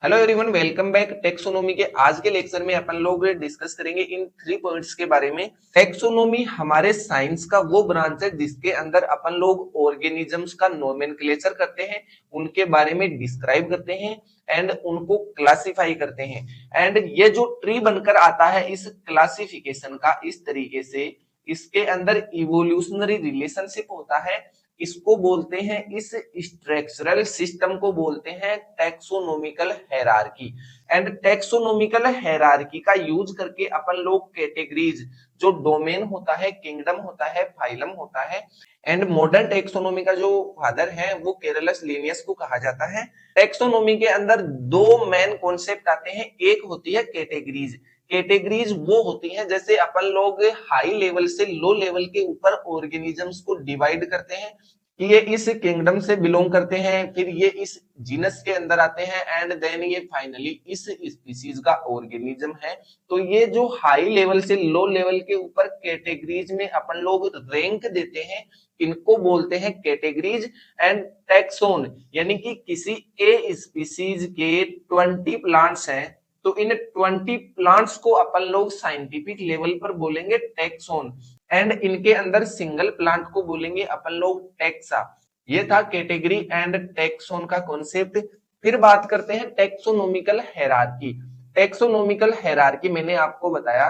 Hello everyone, welcome back. Taxonomy के आज के लेक्चर में अपन लोग डिस्कस करेंगे इन 3 पॉइंट्स के बारे में। टेक्सोनोमी हमारे साइंस का वो ब्रांच है जिसके अंदर अपन लोग ऑर्गेनिजम्स का नोमेनक्लेचर करते हैं, उनके बारे में डिस्क्राइब करते हैं एंड उनको क्लासिफाई करते हैं। एंड ये जो ट्री बनकर आता है इस क्लासिफिकेशन का, इस तरीके से इसके अंदर इवोल्यूशनरी रिलेशनशिप होता है। इसको बोलते हैं, इस स्ट्रक्चरल सिस्टम को बोलते हैं टैक्सोनोमिकल हायरार्की। एंड टैक्सोनोमिकल हायरार्की का यूज करके अपन लोग कैटेगरीज, जो डोमेन होता है, किंगडम होता है, फाइलम होता है। एंड मॉडर्न टैक्सोनोमी का जो फादर है वो केरलस लिनियस को कहा जाता है। टैक्सोनोमी के अंदर दो मेन कॉन्सेप्ट आते हैं। एक होती है कैटेगरीज। कैटेगरीज वो होती हैं जैसे अपन लोग हाई लेवल से लो लेवल के ऊपर ऑर्गेनिजम्स को डिवाइड करते हैं कि ये इस किंगडम से बिलोंग करते हैं, फिर ये इस जीनस के अंदर आते हैं एंड देन ये फाइनली इस स्पीसीज का ऑर्गेनिज्म है। तो ये जो हाई लेवल से लो लेवल के ऊपर कैटेगरीज में अपन लोग रैंक देते हैं, इनको बोलते हैं कैटेगरीज। एंड टैक्सोन यानी कि किसी ए स्पीसीज के 20 प्लांट्स हैं तो इन 20 प्लांट्स को अपन लोग साइंटिफिक लेवल पर बोलेंगे टैक्सोन। एंड इनके अंदर सिंगल प्लांट को बोलेंगे अपन लोग टैक्सा। ये था कैटेगरी एंड टैक्सोन का कॉन्सेप्ट। फिर बात करते हैं टैक्सोनोमिकल हायरार्की। टैक्सोनोमिकल हायरार्की मैंने आपको बताया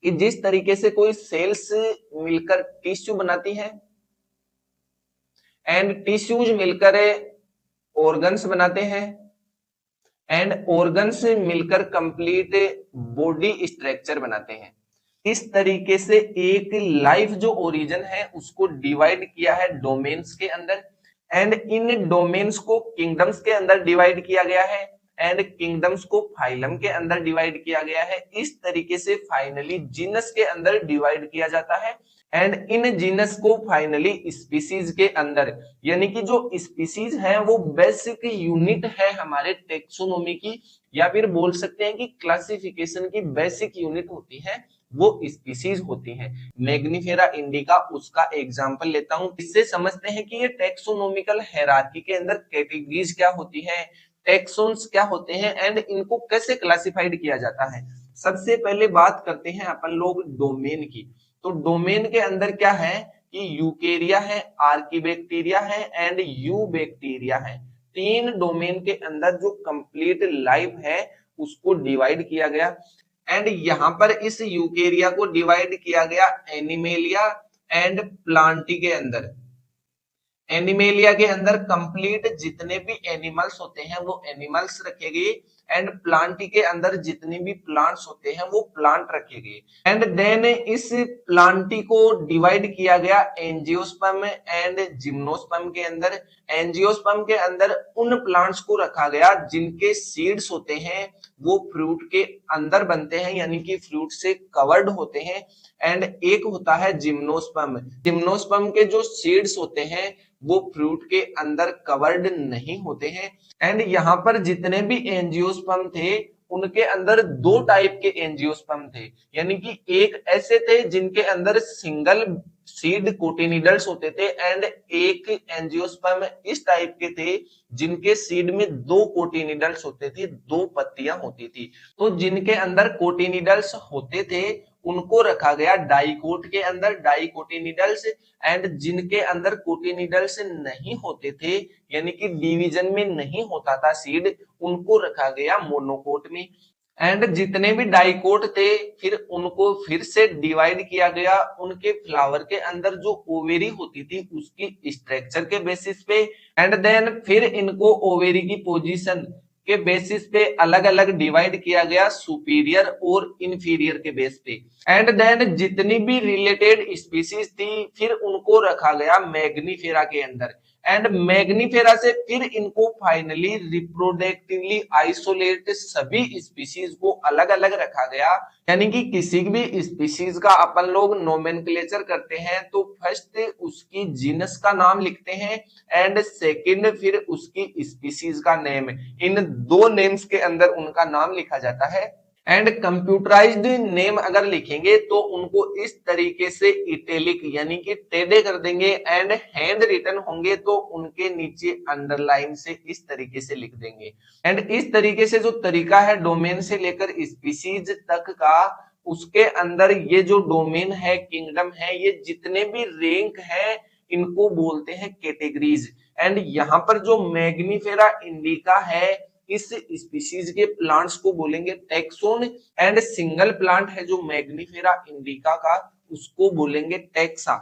कि जिस तरीके से कोई सेल्स मिलकर टिश्यू बनाती है एंड टिश्यूज मिलकर ऑर्गन्स बनाते हैं एंड ऑर्गन्स मिलकर कंप्लीट बॉडी स्ट्रक्चर बनाते हैं, इस तरीके से एक लाइफ जो ओरिजिन है उसको डिवाइड किया है डोमेन्स के अंदर। एंड इन डोमेन्स को किंगडम्स के अंदर डिवाइड किया गया है एंड किंगडम्स को फाइलम के अंदर डिवाइड किया गया है। इस तरीके से फाइनली जीनस के अंदर डिवाइड किया जाता है एंड इन जीनस को फाइनली स्पीसीज के अंदर, यानी कि जो स्पीसीज है वो बेसिक यूनिट है हमारे टेक्सोनोमी की, या फिर बोल सकते हैं कि क्लासिफिकेशन की बेसिक यूनिट होती है वो स्पीसीज होती हैं। मैग्निफेरा इंडिका उसका एग्जांपल लेता हूं, इससे समझते हैं कि ये टैक्सोनोमिकल हायरार्की के अंदर कैटेगरीज क्या होती है, टैक्सोन्स क्या होते हैं एंड इनको कैसे क्लासिफाइड किया जाता है। सबसे पहले बात करते हैं अपन लोग डोमेन की। तो डोमेन के अंदर क्या है कि यूकेरिया है, आर्कीबैक्टीरिया है एंड यू बैक्टीरिया है। 3 डोमेन के अंदर जो कंप्लीट लाइफ है उसको डिवाइड किया गया। एंड यहां पर इस यूकेरिया को डिवाइड किया गया एनिमेलिया एंड प्लांटी के अंदर। एनिमेलिया के अंदर कंप्लीट जितने भी एनिमल्स होते हैं वो एनिमल्स रखे गए एंड प्लांटी के अंदर जितने भी प्लांट्स होते हैं वो प्लांट रखे गए। एंड देन इस प्लांटी को डिवाइड किया गया एंजियोस्पर्म एंड जिम्नोस्पर्म के अंदर। एंजियोस्पर्म के अंदर उन प्लांट्स को रखा गया जिनके सीड्स होते हैं वो फ्रूट के अंदर बनते हैं, यानी कि फ्रूट से कवर्ड होते हैं। एंड एक होता है जिम्नोस्पर्म। जिम्नोस्पर्म के जो सीड्स होते हैं वो फ्रूट के अंदर कवर्ड नहीं होते हैं। एंड यहाँ पर जितने भी एंजियोस्पर्म थे उनके अंदर 2 टाइप के एंजियोस्पर्म थे, यानी कि एक ऐसे थे जिनके अंदर सिंगल सीड कोटिनिडल्स होते थे एंड एक एंजियोस्पर्म इस टाइप के थे जिनके सीड में 2 कोटिनिडल्स होते थे, 2 पत्तियां होती थी। तो जिनके अंदर कोटिनिडल्स होते थे उनको रखा गया डाइकोट के अंदर, डाइकोटिनिडल्स। एंड जिनके अंदर कोटिनिडल्स नहीं होते थे, यानी कि डिवीजन में नहीं होता था सीड, उनको रखा गया मोनोकोट में। एंड जितने भी डाइकोट थे फिर उनको फिर से डिवाइड किया गया उनके फ्लावर के अंदर जो ओवेरी होती थी उसकी स्ट्रक्चर के बेसिस पे। एंड देन फिर इनको ओवेरी की पोजीशन के बेसिस पे अलग अलग डिवाइड किया गया सुपीरियर और इंफीरियर के बेस पे। एंड देन जितनी भी रिलेटेड स्पीसीज थी फिर उनको रखा गया मैग्निफेरा के अंदर। एंड मैग्निफेरा से फिर इनको फाइनली रिप्रोडक्टिवली आइसोलेट सभी स्पीसीज को अलग अलग रखा गया, यानी कि किसी भी स्पीसीज का अपन लोग नोमेनक्लेचर करते हैं तो फर्स्ट उसकी जीनस का नाम लिखते हैं एंड सेकंड फिर उसकी स्पीसीज का नेम। इन 2 नेम्स के अंदर उनका नाम लिखा जाता है। एंड कंप्यूटराइज्ड नेम अगर लिखेंगे तो उनको इस तरीके से इटैलिक यानी कि टेढ़े कर देंगे, एंड हैंड रिटन होंगे तो उनके नीचे अंडरलाइन से इस तरीके से लिख देंगे। एंड इस तरीके से जो तरीका है डोमेन से लेकर स्पीशीज तक का, उसके अंदर ये जो डोमेन है, किंगडम है, ये जितने भी रैंक है इनको बोलते हैं कैटेगरीज। एंड यहाँ पर जो मैग्निफेरा इंडिका है, इस स्पीशीज के प्लांट्स को बोलेंगे टैक्सोन, एंड सिंगल प्लांट है जो मैग्निफेरा इंडिका का, उसको बोलेंगे टैक्सा।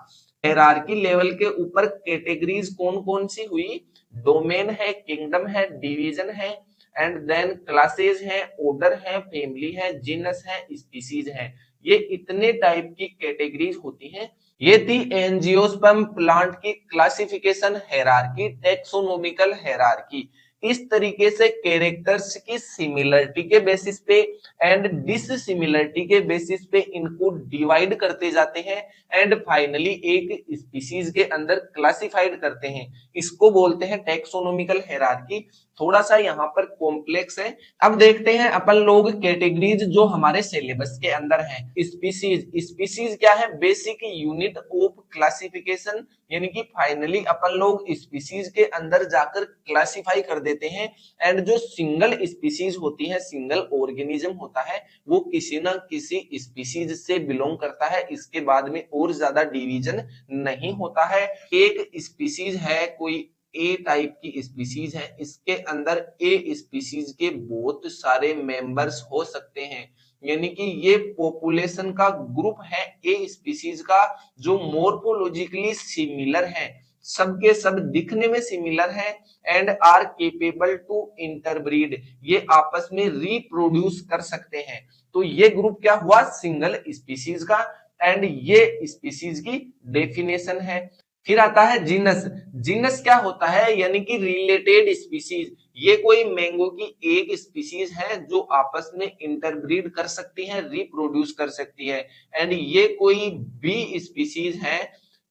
हायरार्की लेवल के ऊपर कैटेगरीज कौन कौन सी हुई? डोमेन है, किंगडम है, डिवीजन है, एंड देन क्लासेज है, ऑर्डर है, फैमिली है, जीनस है, स्पीशीज है। ये इतने टाइप की कैटेगरीज होती हैं। ये थी एंजियोस्पर्म प्लांट की क्लासिफिकेशन हायरार्की, टैक्सोनोमिकल हायरार्की। इस तरीके से कैरेक्टर्स की सिमिलरिटी के बेसिस पे एंड डिससिमिलरिटी के बेसिस पे इनको डिवाइड करते जाते हैं, एंड फाइनली एक स्पीशीज के अंदर क्लासिफाइड करते हैं। इसको बोलते हैं टैक्सोनोमिकल हायरार्की। थोड़ा सा यहाँ पर कॉम्प्लेक्स है। अब देखते हैं अपन लोग कैटेगरीज जो हमारे सिलेबस के अंदर है। स्पीशीज, स्पीशीज क्या है? बेसिक यूनिट ऑफ क्लासिफिकेशन, यानी कि फाइनली अपन लोग स्पीशीज के अंदर जाकर क्लासिफाई कर देते हैं। एंड जो सिंगल स्पीशीज होती है, सिंगल ऑर्गेनिज्म होता है, वो किसी ना किसी स्पीशीज से बिलोंग करता है। इसके बाद में और ज्यादा डिवीजन नहीं होता है। एक स्पीशीज है, कोई ए टाइप की स्पीशीज है, इसके अंदर ए स्पीशीज के बहुत सारे मेंबर्स हो सकते हैं, यानी कि ये पॉपुलेशन का ग्रुप है ए स्पीशीज का, जो मोर्फोलॉजिकली सिमिलर है, सबके सब दिखने में सिमिलर है, and are capable to interbreed, ये आपस में रिप्रोड्यूस कर सकते हैं। तो ये ग्रुप क्या हुआ? सिंगल स्पीशीज का। एंड ये स्पीशीज की डेफिनेशन है। फिर आता है जीनस। जीनस क्या होता है? यानी कि रिलेटेड स्पीशीज। ये कोई मैंगो की एक स्पीशीज है जो आपस में इंटरब्रीड कर सकती है, रिप्रोड्यूस कर सकती है। एंड ये कोई बी स्पीशीज है,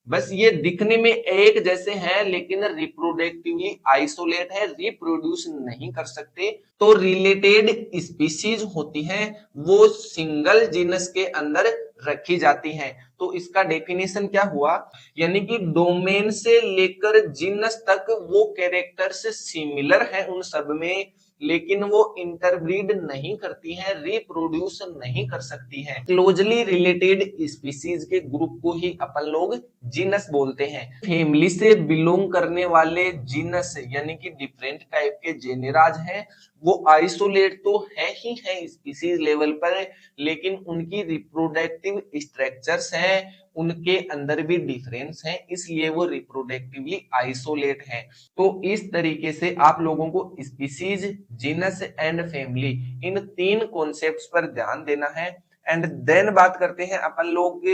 बस ये दिखने में एक जैसे हैं लेकिन रिप्रोडक्टिवली आइसोलेट है, रिप्रोड्यूस नहीं कर सकते। तो रिलेटेड स्पीशीज होती हैं, वो सिंगल जीनस के अंदर रखी जाती हैं। तो इसका डेफिनेशन क्या हुआ? यानी कि डोमेन से लेकर जीनस तक वो कैरेक्टर्स सिमिलर है उन सब में, लेकिन वो इंटरब्रीड नहीं करती हैं, रिप्रोड्यूस नहीं कर सकती हैं। क्लोजली रिलेटेड स्पीशीज के ग्रुप को ही अपन लोग जीनस बोलते हैं। फैमिली से बिलोंग करने वाले जीनस यानी कि डिफरेंट टाइप के जेनेराज हैं, वो आइसोलेट तो है ही है स्पीशीज लेवल पर, लेकिन उनकी रिप्रोडक्टिव स्ट्रक्चर्स हैं, उनके अंदर भी डिफरेंस है, इसलिए वो रिप्रोडक्टिवली आइसोलेट है। तो इस तरीके से आप लोगों को स्पीशीज, जीनस एंड फैमिली, इन तीन कॉन्सेप्ट्स पर ध्यान देना है। एंड देन बात करते हैं अपन लोग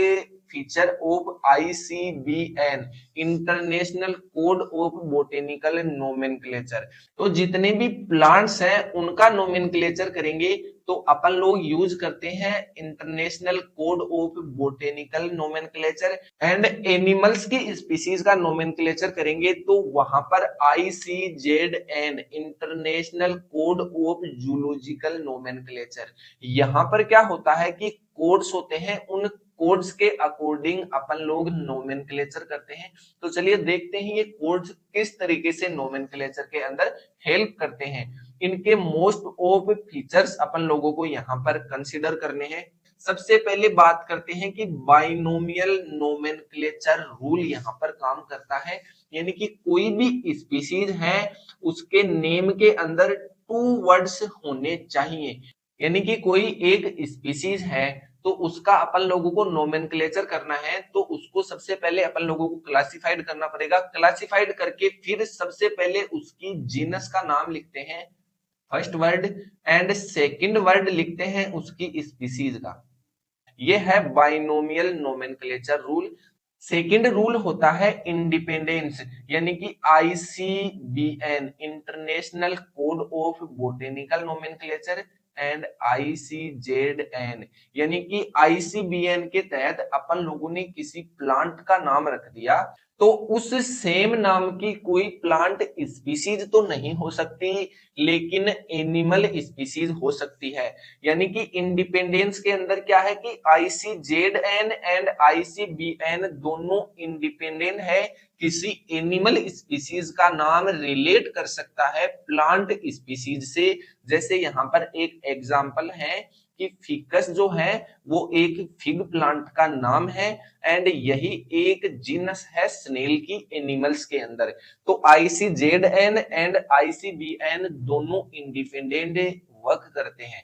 feature of ICBN, international code of botanical nomenclature. तो जितने भी प्लांट्स हैं उनका नोमेनक्लेचर करेंगे तो अपन लोग यूज करते हैं international code of botanical nomenclature. And animals की स्पीशीज का नोमेनक्लेचर करेंगे तो वहां पर ICZN, international code of zoological nomenclature. यहाँ पर क्या होता है कि कोड्स होते हैं, उन कोड्स के अकॉर्डिंग अपन लोग नोमेनक्लेचर करते हैं। तो चलिए देखते हैं ये कोड्स किस तरीके से नोमेनक्लेचर के अंदर हेल्प करते हैं। इनके मोस्ट ऑफ फीचर्स अपन लोगों को यहाँ पर कंसीडर करने हैं। सबसे पहले बात करते हैं कि बाइनोमियल नोमेनक्लेचर रूल यहाँ पर काम करता है, यानी कि कोई भी स्पीशीज है उसके नेम के अंदर 2 वर्ड्स होने चाहिए। यानी कि कोई एक स्पीशीज है तो उसका अपन लोगों को नोमेनक्लेचर करना है, तो उसको सबसे पहले अपन लोगों को क्लासिफाइड करना पड़ेगा। क्लासिफाइड करके फिर सबसे पहले उसकी जीनस का नाम लिखते हैं, first word, and second word लिखते हैं उसकी स्पीशीज का। ये है binomial nomenclature rule. Second rule होता है इंडिपेंडेंस, यानी कि ICBN, international code of botanical nomenclature, and ICZN, यानी कि ICBN के तहत अपन लोगों ने किसी प्लांट का नाम रख दिया, तो तो उस सेम नाम की कोई प्लांट स्पीसीज तो नहीं हो सकती, लेकिन एनिमल स्पीसीज हो सकती है। यानी कि इंडिपेंडेंस के अंदर क्या है कि ICZN एंड ICBN दोनों इंडिपेंडेंट है, किसी एनिमल स्पीसीज का नाम रिलेट कर सकता है प्लांट स्पीसीज से। जैसे यहाँ पर एक एग्जांपल है कि फिकस जो है वो एक फिग प्लांट का नाम है, एंड यही एक जीनस है स्नेल की एनिमल्स के अंदर। तो ICZN एंड ICBN दोनों इंडिपेंडेंट वर्क करते हैं।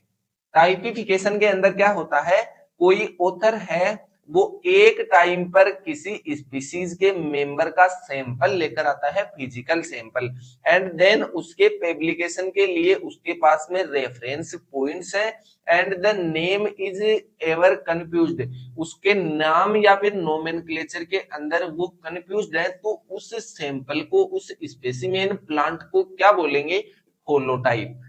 टाइपिफिकेशन के अंदर क्या होता है, कोई ऑथर है वो एक टाइम पर किसी स्पीसीज के मेंबर का सैंपल लेकर आता है, फिजिकल सैंपल, एंड देन उसके पब्लिकेशन के लिए उसके पास में रेफरेंस पॉइंट्स है, and the name is ever confused, उसके नाम या फिर नोमेनक्लेचर के अंदर वो कंफ्यूज्ड है, तो उस सैंपल को, उस स्पेसिमेन प्लांट को क्या बोलेंगे, होलोटाइप।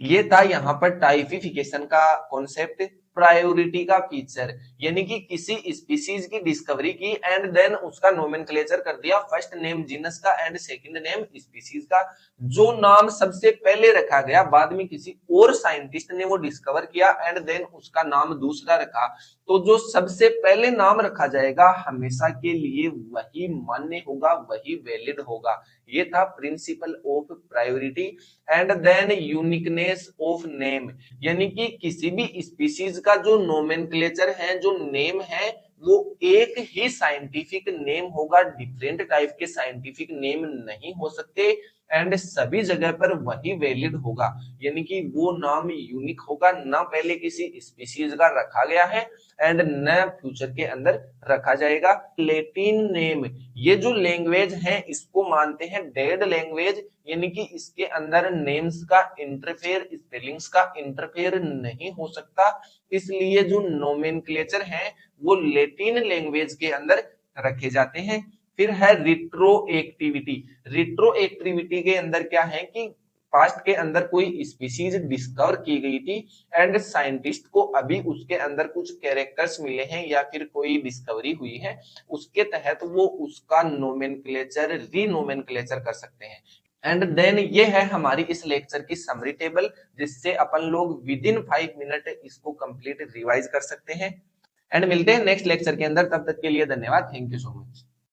ये था यहाँ पर टाइपिफिकेशन का कॉन्सेप्ट। प्रायोरिटी का फीचर, यानी कि किसी स्पीसीज की डिस्कवरी की एंड देन उसका नोमेनक्लेचर कर दिया, फर्स्ट नेम जीनस का एंड सेकंड नेम स्पीसीज का। जो नाम सबसे पहले रखा गया बाद में किसी और साइंटिस्ट ने वो डिस्कवर किया एंड देन उसका नाम दूसरा रखा, तो जो सबसे पहले नाम रखा जाएगा हमेशा के लिए वही मान्य होगा, वही वैलिड होगा। ये था principle of priority. And then uniqueness of name, यानी कि किसी भी स्पीसीज का जो नोमेनक्लेचर है, जो नेम है, वो एक ही साइंटिफिक नेम होगा, डिफरेंट टाइप के साइंटिफिक नेम नहीं हो सकते, एंड सभी जगह पर वही वैलिड होगा। यानी कि वो नाम यूनिक होगा, ना पहले किसी स्पीसीज का रखा गया है एंड न फ्यूचर के अंदर रखा जाएगा। लैटिन नेम, ये जो लैंग्वेज है इसको मानते हैं डेड लैंग्वेज, यानी कि इसके अंदर नेम्स का इंटरफेयर, स्पेलिंग्स का इंटरफेयर नहीं हो सकता, इसलिए जो नोमेनक्लेचर है वो लैटिन लैंग्वेज के अंदर रखे जाते हैं। फिर है रिट्रोएक्टिविटी। रिट्रोएक्टिविटी के अंदर क्या है कि पास्ट के अंदर कोई स्पीसीज डिस्कवर की गई थी एंड साइंटिस्ट को अभी उसके अंदर कुछ कैरेक्टर्स मिले हैं या फिर कोई डिस्कवरी हुई है, उसके तहत वो उसका नोमेनक्लेचर, रीनोमेनक्लेचर कर सकते हैं। एंड देन ये है हमारी इस लेक्चर की समरी टेबल, जिससे अपन लोग विद इन 5 मिनट इसको कंप्लीट रिवाइज कर सकते हैं। एंड मिलते हैं नेक्स्ट लेक्चर के अंदर, तब तक के लिए धन्यवाद, थैंक यू सो मच।